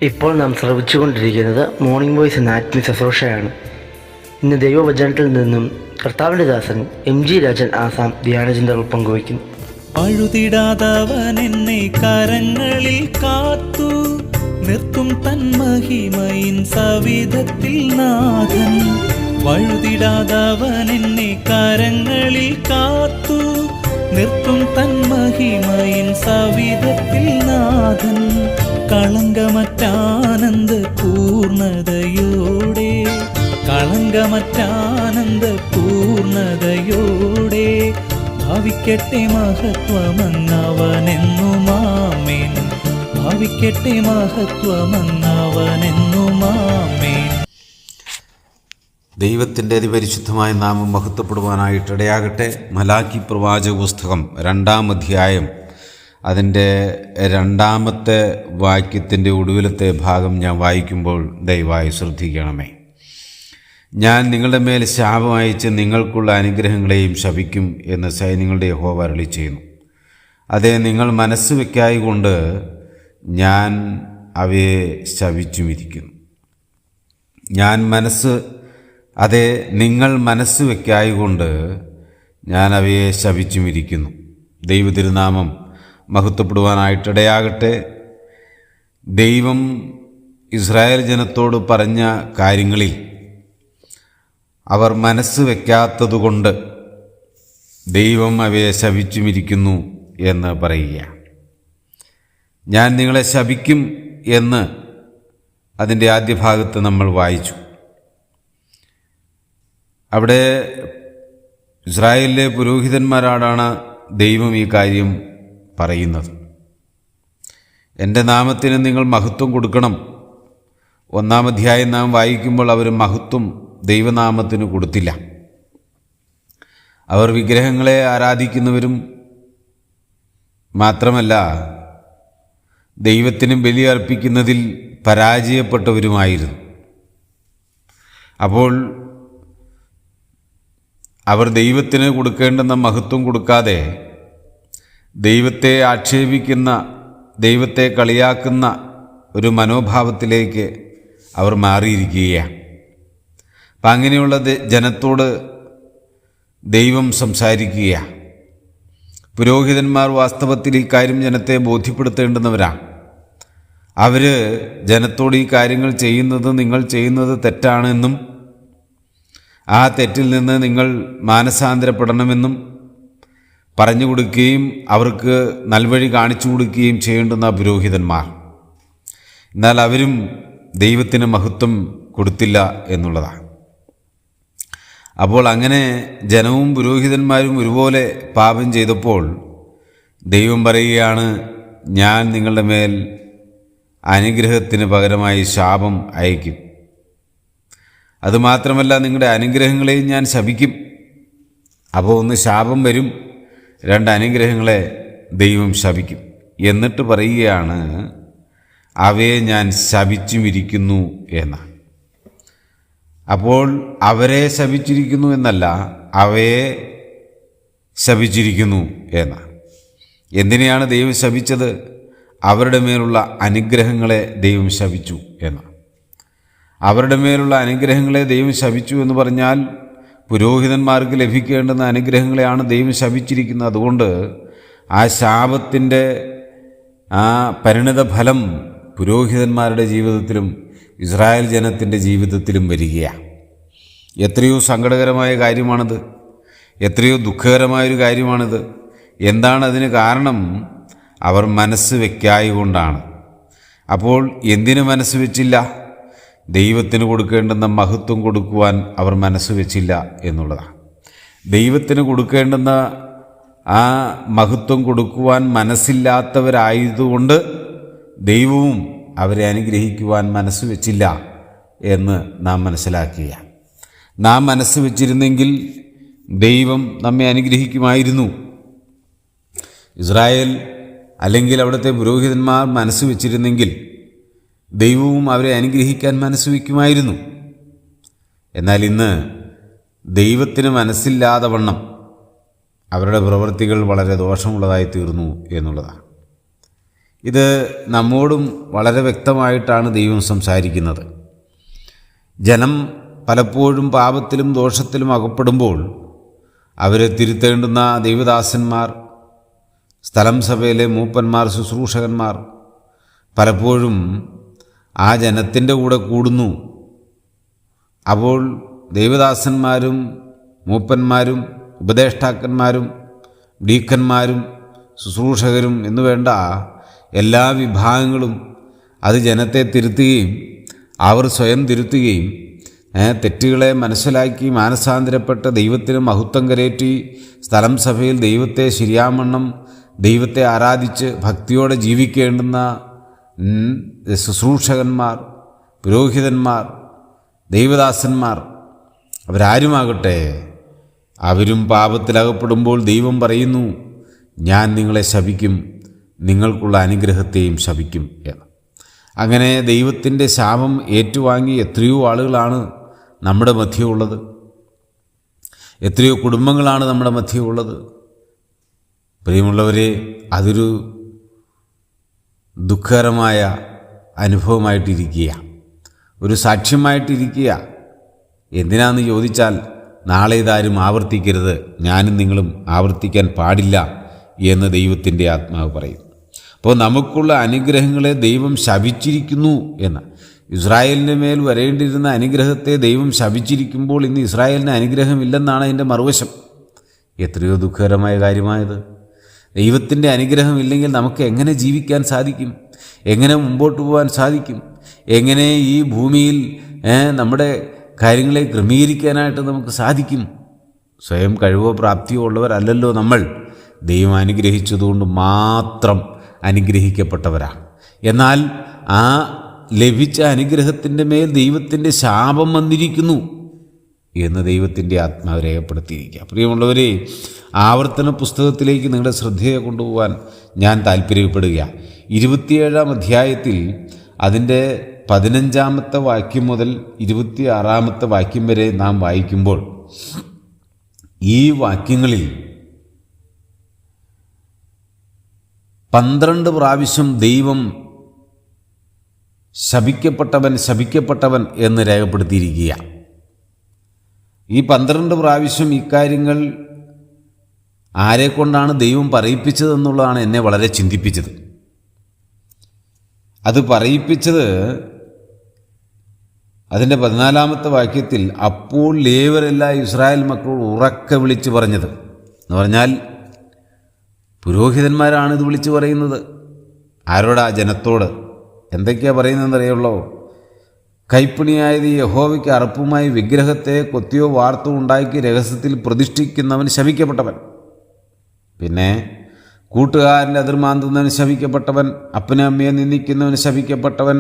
ഇപ്പോൾ നാം ശ്രവിച്ചുകൊണ്ടിരിക്കുന്നത് morning voice എന്ന ആത്മീയ ശുശ്രൂഷയാണ്. ഇന്ന് ദൈവവചനത്തിൽ നിന്നും കർത്താവിൻ്റെ ദാസൻ MG രാജൻ ആസാം ധ്യാനചിന്തകൾ പങ്കുവയ്ക്കുന്നു. അഴുതിടാതവൻ എന്നെ കരങ്ങളിൽ കാത്തു നിർത്തും തൻ മഹിമയിൻ സവിധത്തിൽ നാഥൻ. വഴുതിടാതവൻ എന്നെ കരങ്ങളിൽ കാത്തു നിർത്തും തൻ മഹിമയിൻ സവിധത്തിൽ നാഥൻ. കളങ്കമറ്റാനന്ദ പൂർണ്ണതയോടെ ഭാവിക്കട്ടെ മഹത്വമെന്നവനെന്നുമാമേൻ. ഭാവിക്കട്ടെ മഹത്വമെന്നവനെന്നുമാമേൻ. ദൈവത്തിൻ്റെ അതിപരിശുദ്ധമായ നാമം മഹത്വപ്പെടുവാനായിട്ടിടയാകട്ടെ. മലാക്കി പ്രവാചക പുസ്തകം 2-ാം അധ്യായം അതിൻ്റെ 2-ാമത്തെ വാക്യത്തിൻ്റെ ഒടുവിലത്തെ ഭാഗം ഞാൻ വായിക്കുമ്പോൾ ദയവായി ശ്രദ്ധിക്കണമേ. ഞാൻ നിങ്ങളുടെ മേൽ ശാപം അയച്ച് നിങ്ങൾക്കുള്ള അനുഗ്രഹങ്ങളെയും ശപിക്കും എന്ന് സൈന്യങ്ങളുടെ യഹോവ അരുളിച്ചെയ്യുന്നു. അതേ, നിങ്ങൾ മനസ്സ് വയ്ക്കായകൊണ്ട് ഞാൻ അവയെ ശപിച്ചുമിരിക്കുന്നു. നിങ്ങൾ മനസ്സ് വയ്ക്കായകൊണ്ട് ഞാൻ അവയെ ശപിച്ചുമിരിക്കുന്നു. ദൈവതിരുനാമം മഹത്വപ്പെടുവാനായിട്ടിടയാകട്ടെ. ദൈവം ഇസ്രായേൽ ജനത്തോട് പറഞ്ഞ കാര്യങ്ങളിൽ അവർ മനസ്സ് വയ്ക്കാത്തതുകൊണ്ട് ദൈവം അവയെ ശപിച്ചുമിരിക്കുന്നു എന്ന് പറയുക. ഞാൻ നിങ്ങളെ ശപിക്കും എന്ന് അതിൻ്റെ ആദ്യ ഭാഗത്ത് നമ്മൾ വായിച്ചു. അവിടെ ഇസ്രായേലിലെ പുരോഹിതന്മാരോടാണ് ദൈവം ഈ കാര്യം പറയുന്നത്. എൻ്റെ നാമത്തിന് നിങ്ങൾ മഹത്വം കൊടുക്കണം. 1-ാം അധ്യായം നാം വായിക്കുമ്പോൾ അവർ മഹത്വം ദൈവനാമത്തിന് കൊടുത്തില്ല. അവർ വിഗ്രഹങ്ങളെ ആരാധിക്കുന്നവരും മാത്രമല്ല, ദൈവത്തിന് ബലി അർപ്പിക്കുന്നതിൽ പരാജയപ്പെട്ടവരുമായിരുന്നു. അപ്പോൾ അവർ ദൈവത്തിന് കൊടുക്കേണ്ടുന്ന മഹത്വം കൊടുക്കാതെ ദൈവത്തെ ആക്ഷേപിക്കുന്ന, ദൈവത്തെ കളിയാക്കുന്ന ഒരു മനോഭാവത്തിലേക്ക് അവർ മാറിയിരിക്കുകയാണ്. അപ്പം അങ്ങനെയുള്ള ജനത്തോട് ദൈവം സംസാരിക്കുകയാണ്. പുരോഹിതന്മാർ വാസ്തവത്തിൽ ഈ കാര്യം ജനത്തെ ബോധ്യപ്പെടുത്തേണ്ടുന്നവരാണ്. അവർ ജനത്തോട് ഈ കാര്യങ്ങൾ ചെയ്യുന്നത്, നിങ്ങൾ ചെയ്യുന്നത് തെറ്റാണെന്നും ആ തെറ്റിൽ നിന്ന് നിങ്ങൾ മാനസാന്തരപ്പെടണമെന്നും പറഞ്ഞു കൊടുക്കുകയും അവർക്ക് നൽവഴി കാണിച്ചു കൊടുക്കുകയും ചെയ്യേണ്ടുന്ന പുരോഹിതന്മാർ. എന്നാൽ അവരും ദൈവത്തിന് മഹത്വം കൊടുത്തില്ല എന്നുള്ളതാണ്. അപ്പോൾ അങ്ങനെ ജനവും പുരോഹിതന്മാരും ഒരുപോലെ പാപം ചെയ്തപ്പോൾ ദൈവം പറയുകയാണ്, ഞാൻ നിങ്ങളുടെ മേൽ അനുഗ്രഹത്തിന് പകരമായി ശാപം അയക്കും. അതുമാത്രമല്ല, നിങ്ങളുടെ അനുഗ്രഹങ്ങളെയും ഞാൻ ശപിക്കും. അപ്പോൾ ഒന്ന് ശാപം വരും, 2 അനുഗ്രഹങ്ങളെ ദൈവം ശപിക്കും. എന്നിട്ട് പറയുകയാണ്, അവയെ ഞാൻ ശപിച്ചുമിരിക്കുന്നു എന്നാണ്. അപ്പോൾ അവരെ ശപിച്ചിരിക്കുന്നു എന്നല്ല, അവയെ ശപിച്ചിരിക്കുന്നു എന്നാണ്. എന്തിനെയാണ് ദൈവം ശപിച്ചത്? അവരുടെ മേലുള്ള അനുഗ്രഹങ്ങളെ ദൈവം ശപിച്ചു എന്നാണ്. അവരുടെ മേലുള്ള അനുഗ്രഹങ്ങളെ ദൈവം ശപിച്ചു എന്ന് പറഞ്ഞാൽ പുരോഹിതന്മാർക്ക് ലഭിക്കേണ്ടുന്ന അനുഗ്രഹങ്ങളെയാണ് ദൈവം ശപിച്ചിരിക്കുന്നത്. അതുകൊണ്ട് ആ ശാപത്തിൻ്റെ ആ പരിണിത ഫലം പുരോഹിതന്മാരുടെ ജീവിതത്തിലും ഇസ്രായേൽ ജനത്തിൻ്റെ ജീവിതത്തിലും വരികയാണ്. എത്രയോ സങ്കടകരമായ കാര്യമാണിത്, എത്രയോ ദുഃഖകരമായൊരു കാര്യമാണിത്. എന്താണ് അതിന് കാരണം? അവർ മനസ്സ് വയ്ക്കായതുകൊണ്ടാണ്. അപ്പോൾ എന്തിനു മനസ്സ് വെച്ചില്ല? ദൈവത്തിന് കൊടുക്കേണ്ടുന്ന മഹത്വം കൊടുക്കുവാൻ അവർ മനസ്സ് വെച്ചില്ല എന്നുള്ളതാണ്. ദൈവത്തിന് കൊടുക്കേണ്ടുന്ന ആ മഹത്വം കൊടുക്കുവാൻ മനസ്സില്ലാത്തവരായതുകൊണ്ട് ദൈവവും അവരെ അനുഗ്രഹിക്കുവാൻ മനസ്സ് വെച്ചില്ല എന്ന് നാം മനസ്സിലാക്കുക. നാം മനസ്സ് വെച്ചിരുന്നെങ്കിൽ ദൈവം നമ്മെ അനുഗ്രഹിക്കുമായിരുന്നു. ഇസ്രായേൽ അല്ലെങ്കിൽ അവിടുത്തെ പുരോഹിതന്മാർ മനസ്സ് വെച്ചിരുന്നെങ്കിൽ ദൈവവും അവരെ അനുഗ്രഹിക്കാൻ മനസ്സ് വയ്ക്കുമായിരുന്നു. എന്നാൽ ഇന്ന് ദൈവത്തിന് മനസ്സില്ലാതെ വണ്ണം അവരുടെ പ്രവൃത്തികൾ വളരെ ദോഷമുള്ളതായി തീർന്നു എന്നുള്ളതാണ്. ഇത് നമ്മോടും വളരെ വ്യക്തമായിട്ടാണ് ദൈവം സംസാരിക്കുന്നത്. ജനം പലപ്പോഴും പാപത്തിലും ദോഷത്തിലും അകപ്പെടുമ്പോൾ അവരെ തിരുത്തേണ്ടുന്ന ദൈവദാസന്മാർ, സ്ഥലം സഭയിലെ മൂപ്പന്മാർ, ശുശ്രൂഷകന്മാർ പലപ്പോഴും ആ ജനത്തിൻ്റെ കൂടെ കൂടുന്നു. അപ്പോൾ ദൈവദാസന്മാരും മൂപ്പന്മാരും ഉപദേഷ്ടാക്കന്മാരും ഡീക്കന്മാരും ശുശ്രൂഷകരും എന്നുവേണ്ട എല്ലാ വിഭാഗങ്ങളും അത് ജനത്തെ തിരുത്തുകയും അവർ സ്വയം തിരുത്തുകയും തെറ്റുകളെ മനസ്സിലാക്കി മാനസാന്തരപ്പെട്ട് ദൈവത്തിന് മഹത്വം കരേറ്റി സ്ഥലം സഭയിൽ ദൈവത്തെ ശരിയാമണ്ണം ദൈവത്തെ ആരാധിച്ച് ഭക്തിയോടെ ജീവിക്കേണ്ടുന്ന ശുശ്രൂഷകന്മാർ, പുരോഹിതന്മാർ, ദൈവദാസന്മാർ അവരാരുമാകട്ടെ, അവരും പാപത്തിലകപ്പെടുമ്പോൾ ദൈവം പറയുന്നു, ഞാൻ നിങ്ങളെ ശപിക്കും, നിങ്ങൾക്കുള്ള അനുഗ്രഹത്തെയും ശപിക്കും എന്ന്. അങ്ങനെ ദൈവത്തിൻ്റെ ശാപം ഏറ്റുവാങ്ങി എത്രയോ ആളുകളാണ് നമ്മുടെ മധ്യമുള്ളത്, എത്രയോ കുടുംബങ്ങളാണ് നമ്മുടെ മധ്യമുള്ളത്. പ്രിയമുള്ളവരെ, അതൊരു ദുഃഖകരമായ അനുഭവമായിട്ടിരിക്കുക, ഒരു സാക്ഷ്യമായിട്ടിരിക്കുക. എന്തിനാണെന്ന് ചോദിച്ചാൽ, നാളെ ഇതാരും ആവർത്തിക്കരുത്, ഞാനും നിങ്ങളും ആവർത്തിക്കാൻ പാടില്ല എന്ന് ദൈവത്തിൻ്റെ ആത്മാവ് പറയുന്നു. അപ്പോൾ നമുക്കുള്ള അനുഗ്രഹങ്ങളെ ദൈവം ശപിച്ചിരിക്കുന്നു എന്ന്. ഇസ്രായേലിൻ്റെ മേൽ വരേണ്ടിയിരുന്ന അനുഗ്രഹത്തെ ദൈവം ശപിച്ചിരിക്കുമ്പോൾ ഇന്ന് ഇസ്രായേലിന് അനുഗ്രഹമില്ലെന്നാണ് അതിൻ്റെ മറുവശം. എത്രയോ ദുഃഖകരമായ കാര്യമായത്. ദൈവത്തിൻ്റെ അനുഗ്രഹമില്ലെങ്കിൽ നമുക്ക് എങ്ങനെ ജീവിക്കാൻ സാധിക്കും? എങ്ങനെ മുമ്പോട്ട് പോകാൻ സാധിക്കും? എങ്ങനെ ഈ ഭൂമിയിൽ നമ്മുടെ കാര്യങ്ങളെ ക്രമീകരിക്കാനായിട്ട് നമുക്ക് സാധിക്കും? സ്വയം കഴിവോ പ്രാപ്തിയോ ഉള്ളവരല്ലല്ലോ നമ്മൾ. ദൈവം അനുഗ്രഹിച്ചതുകൊണ്ട് മാത്രം അനുഗ്രഹിക്കപ്പെട്ടവരാണ്. എന്നാൽ ആ ലഭിച്ച അനുഗ്രഹത്തിൻ്റെ മേൽ ദൈവത്തിൻ്റെ ശാപം വന്നിരിക്കുന്നു എന്ന് ദൈവത്തിൻ്റെ ആത്മാവ് രേഖപ്പെടുത്തിയിരിക്കുക. പ്രിയമുള്ളവരെ, ആവർത്തന പുസ്തകത്തിലേക്ക് നിങ്ങളുടെ ശ്രദ്ധയെ കൊണ്ടുപോകാൻ ഞാൻ താല്പര്യപ്പെടുക. 27-ാം അധ്യായത്തിൽ അതിൻ്റെ 15-ാമത്തെ വാക്യം മുതൽ 26-ാമത്തെ വാക്യം വരെ നാം വായിക്കുമ്പോൾ ഈ വാക്യങ്ങളിൽ 12 പ്രാവശ്യം ദൈവം ശപിക്കപ്പെട്ടവൻ ശപിക്കപ്പെട്ടവൻ എന്ന് രേഖപ്പെടുത്തിയിരിക്കുക. ഈ 12 പ്രാവശ്യം ഇക്കാര്യങ്ങൾ ആരെക്കൊണ്ടാണ് ദൈവം പറയിപ്പിച്ചതെന്നുള്ളതാണ് എന്നെ വളരെ ചിന്തിപ്പിച്ചത്. അത് പറയിപ്പിച്ചത് അതിൻ്റെ 14-ാമത്തെ വാക്യത്തിൽ, അപ്പോൾ ലേവരെല്ലാം ഇസ്രായേൽ മക്കളോട് ഉറക്കെ വിളിച്ചു പറഞ്ഞത് എന്ന് പറഞ്ഞാൽ പുരോഹിതന്മാരാണ് ഇത് വിളിച്ചു പറയുന്നത്. ആരോടാ? ജനത്തോട്. എന്തൊക്കെയാണ് പറയുന്നതെന്നറിയുള്ളോ? കൈപ്പണിയായത് യഹോവയ്ക്ക് അർപ്പുമായി വിഗ്രഹത്തെ കൊത്തിയോ വാർത്തോ ഉണ്ടാക്കി രഹസ്യത്തിൽ പ്രതിഷ്ഠിക്കുന്നവൻ ശപിക്കപ്പെട്ടവൻ. പിന്നെ കൂട്ടുകാരൻ്റെ അതിർമാന്തുന്നവൻ ശപിക്കപ്പെട്ടവൻ, അപ്പനെ അമ്മയെ നിന്ദിക്കുന്നവൻ ശപിക്കപ്പെട്ടവൻ,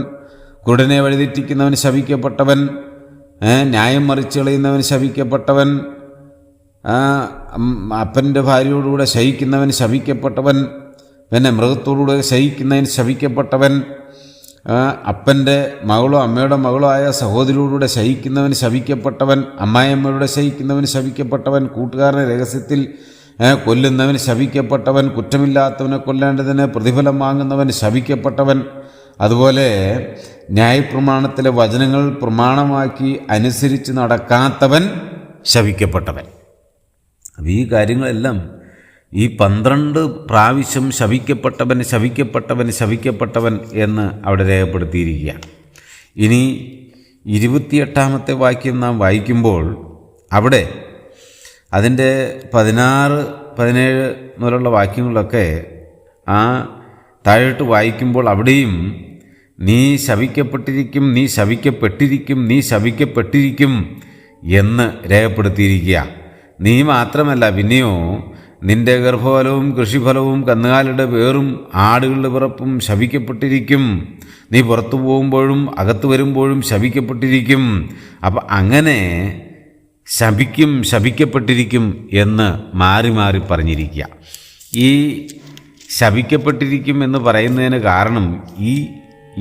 കുരുടനെ വഴിതെറ്റിക്കുന്നവൻ ശപിക്കപ്പെട്ടവൻ, ന്യായം മറിച്ച് കളയുന്നവൻ ശപിക്കപ്പെട്ടവൻ, അപ്പൻ്റെ ഭാര്യയോടുകൂടെ ശയിക്കുന്നവൻ ശപിക്കപ്പെട്ടവൻ, പിന്നെ മൃഗത്തോടുകൂടെ ശയിക്കുന്നവൻ ശപിക്കപ്പെട്ടവൻ, അപ്പൻ്റെ മകളോ അമ്മയുടെ മകളോ ആയ സഹോദരിയോടുകൂടെ ശയിക്കുന്നവൻ ശപിക്കപ്പെട്ടവൻ, അമ്മായിയമ്മയോടെ ശയിക്കുന്നവൻ ശപിക്കപ്പെട്ടവൻ, കൂട്ടുകാരനെ രഹസ്യത്തിൽ കൊല്ലുന്നവൻ ശപിക്കപ്പെട്ടവൻ, കുറ്റമില്ലാത്തവനെ കൊല്ലേണ്ടതിന് പ്രതിഫലം വാങ്ങുന്നവൻ ശപിക്കപ്പെട്ടവൻ, അതുപോലെ ന്യായപ്രമാണത്തിലെ വചനങ്ങൾ പ്രമാണമാക്കി അനുസരിച്ച് നടക്കാത്തവൻ ശപിക്കപ്പെട്ടവൻ. അപ്പോൾ ഈ കാര്യങ്ങളെല്ലാം ഈ 12 പ്രാവശ്യം ശപിക്കപ്പെട്ടവൻ ശപിക്കപ്പെട്ടവൻ ശപിക്കപ്പെട്ടവൻ എന്ന് അവിടെ രേഖപ്പെടുത്തിയിരിക്കുക. ഇനി 28-ാമത്തെ വാക്യം നാം വായിക്കുമ്പോൾ അവിടെ അതിൻ്റെ 16, 17 മുതലുള്ള വാക്യങ്ങളിലൊക്കെ ആ താഴോട്ട് വായിക്കുമ്പോൾ അവിടെയും നീ ശപിക്കപ്പെട്ടിരിക്കും, നീ ശപിക്കപ്പെട്ടിരിക്കും, നീ ശപിക്കപ്പെട്ടിരിക്കും എന്ന് രേഖപ്പെടുത്തിയിരിക്കുക. നീ മാത്രമല്ല, പിന്നെയോ നിന്റെ ഗർഭഫലവും കൃഷിഫലവും കന്നുകാലിയുടെ പേറും ആടുകളുടെ പിറപ്പും ശപിക്കപ്പെട്ടിരിക്കും. നീ പുറത്തു പോകുമ്പോഴും അകത്ത് വരുമ്പോഴും ശപിക്കപ്പെട്ടിരിക്കും. അപ്പം അങ്ങനെ ശപിക്കും, ശപിക്കപ്പെട്ടിരിക്കും എന്ന് മാറി മാറി പറഞ്ഞിരിക്കുക. ഈ ശപിക്കപ്പെട്ടിരിക്കും എന്ന് പറയുന്നതിന് കാരണം ഈ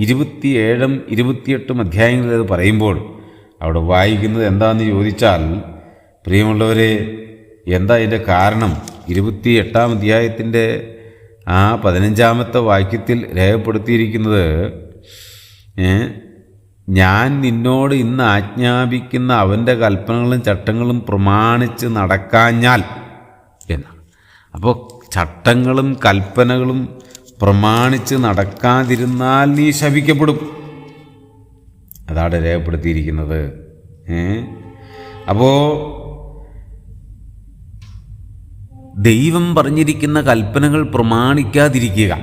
27ഉം 28ഉം അധ്യായങ്ങളിൽ അത് പറയുമ്പോൾ അവിടെ വായിക്കുന്നത് എന്താണെന്ന് ചോദിച്ചാൽ, പ്രിയമുള്ളവരെ, എന്താ ഇതിൻ്റെ കാരണം? 28-ാം അധ്യായത്തിൻ്റെ ആ 15-ാമത്തെ വാക്യത്തിൽ രേഖപ്പെടുത്തിയിരിക്കുന്നത്, ഞാൻ നിന്നോട് ഇന്ന് ആജ്ഞാപിക്കുന്ന അവൻ്റെ കൽപ്പനകളും ചട്ടങ്ങളും പ്രമാണിച്ച് നടക്കാഞ്ഞാൽ എന്നാണ്. അപ്പോൾ ചട്ടങ്ങളും കൽപ്പനകളും പ്രമാണിച്ച് നടക്കാതിരുന്നാൽ നീ ശപിക്കപ്പെടും. അതാണ് രേഖപ്പെടുത്തിയിരിക്കുന്നത്. അപ്പോൾ ദൈവം പറഞ്ഞിരിക്കുന്ന കൽപ്പനകൾ പ്രമാണിക്കാതിരിക്കുക,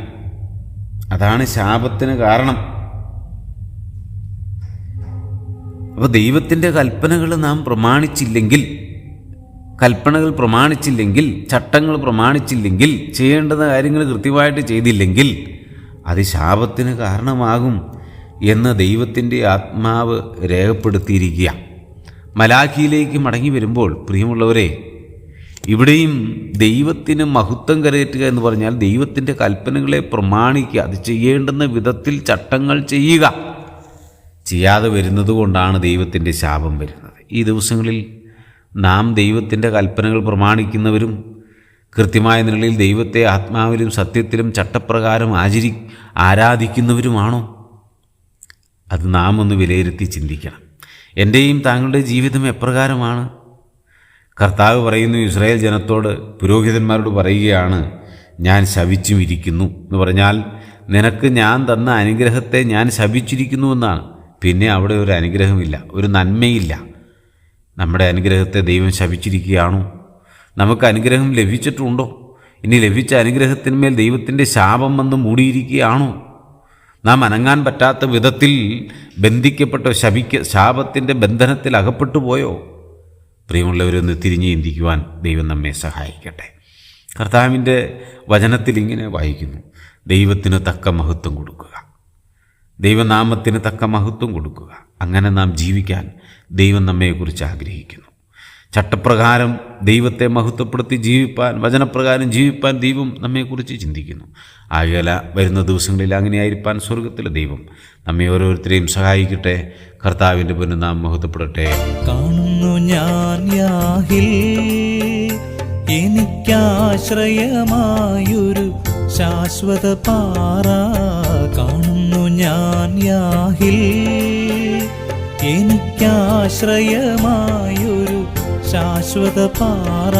അതാണ് ശാപത്തിന് കാരണം. അപ്പോൾ ദൈവത്തിൻ്റെ കൽപ്പനകൾ നാം പ്രമാണിച്ചില്ലെങ്കിൽ, കൽപ്പനകൾ പ്രമാണിച്ചില്ലെങ്കിൽ, ചട്ടങ്ങൾ പ്രമാണിച്ചില്ലെങ്കിൽ, ചെയ്യേണ്ടുന്ന കാര്യങ്ങൾ കൃത്യമായിട്ട് ചെയ്തില്ലെങ്കിൽ അത് ശാപത്തിന് കാരണമാകും എന്ന് ദൈവത്തിൻ്റെ ആത്മാവ് രേഖപ്പെടുത്തിയിരിക്കുക. മലാഖിയിലേക്ക് മടങ്ങി വരുമ്പോൾ പ്രിയമുള്ളവരെ, ഇവിടെയും ദൈവത്തിന് മഹത്വം കരയറ്റുക എന്ന് പറഞ്ഞാൽ ദൈവത്തിൻ്റെ കൽപ്പനകളെ പ്രമാണിക്കുക, അത് ചെയ്യേണ്ടുന്ന വിധത്തിൽ ചട്ടങ്ങൾ ചെയ്യുക. ചെയ്യാതെ വരുന്നത് കൊണ്ടാണ് ദൈവത്തിൻ്റെ ശാപം വരുന്നത്. ഈ ദിവസങ്ങളിൽ നാം ദൈവത്തിൻ്റെ കൽപ്പനകൾ പ്രമാണിക്കുന്നവരും കൃത്യമായ നിലയിൽ ദൈവത്തെ ആത്മാവിലും സത്യത്തിലും ചട്ടപ്രകാരം ആരാധിക്കുന്നവരുമാണോ? അത് നാം ഒന്ന് വിലയിരുത്തി ചിന്തിക്കണം. എൻ്റെയും താങ്കളുടെ ജീവിതം എപ്രകാരമാണ്? കർത്താവ് പറയുന്നു ഇസ്രായേൽ ജനത്തോട്, പുരോഹിതന്മാരോട് പറയുകയാണ്, ഞാൻ ശപിച്ചും ഇരിക്കുന്നു എന്ന് പറഞ്ഞാൽ നിനക്ക് ഞാൻ തന്ന അനുഗ്രഹത്തെ ഞാൻ ശപിച്ചിരിക്കുന്നു എന്നാണ്. പിന്നെ അവിടെ ഒരു അനുഗ്രഹമില്ല, ഒരു നന്മയില്ല. നമ്മുടെ അനുഗ്രഹത്തെ ദൈവം ശപിച്ചിരിക്കുകയാണോ? നമുക്ക് അനുഗ്രഹം ലഭിച്ചിട്ടുണ്ടോ? ഇനി ലഭിച്ച അനുഗ്രഹത്തിന്മേൽ ദൈവത്തിൻ്റെ ശാപം വന്ന് മൂടിയിരിക്കുകയാണോ? നാം അനങ്ങാൻ പറ്റാത്ത വിധത്തിൽ ബന്ധിക്കപ്പെട്ടോ ശാപത്തിൻ്റെ ബന്ധനത്തിൽ അകപ്പെട്ടു പോയോ? പ്രിയമുള്ളവരൊന്ന് തിരിഞ്ഞ് ചിന്തിക്കുവാൻ ദൈവം നമ്മെ സഹായിക്കട്ടെ. കർത്താവിൻ്റെ വചനത്തിൽ ഇങ്ങനെ വായിക്കുന്നു, ദൈവത്തിന് തക്ക മഹത്വം കൊടുക്കുക, ദൈവനാമത്തിന് തക്ക മഹത്വം കൊടുക്കുക. അങ്ങനെ നാം ജീവിക്കാൻ ദൈവം നമ്മെക്കുറിച്ച് ആഗ്രഹിക്കുന്നു. ചട്ടപ്രകാരം ദൈവത്തെ മഹത്വപ്പെടുത്തി ജീവിപ്പാൻ, വചനപ്രകാരം ജീവിപ്പാൻ ദൈവം നമ്മെക്കുറിച്ച് ചിന്തിക്കുന്നു. ആകയാൽ വരുന്ന ദിവസങ്ങളിൽ അങ്ങനെയായിരിക്കാൻ സ്വർഗത്തിലെ ദൈവം നമ്മെ ഓരോരുത്തരെയും സഹായിക്കട്ടെ. കർത്താവിൻ്റെ പൊന്നു നാം മഹത്വപ്പെടട്ടെ. കാണുന്നു ഞാൻ യാഹിൽ എനിക്കാശ്രയമായൊരു ശാശ്വത പാറ. കാണുന്നു ഞാൻ യാഹിൽ എനിക്കാശ്രയമായൊരു ശാശ്വത പാറ.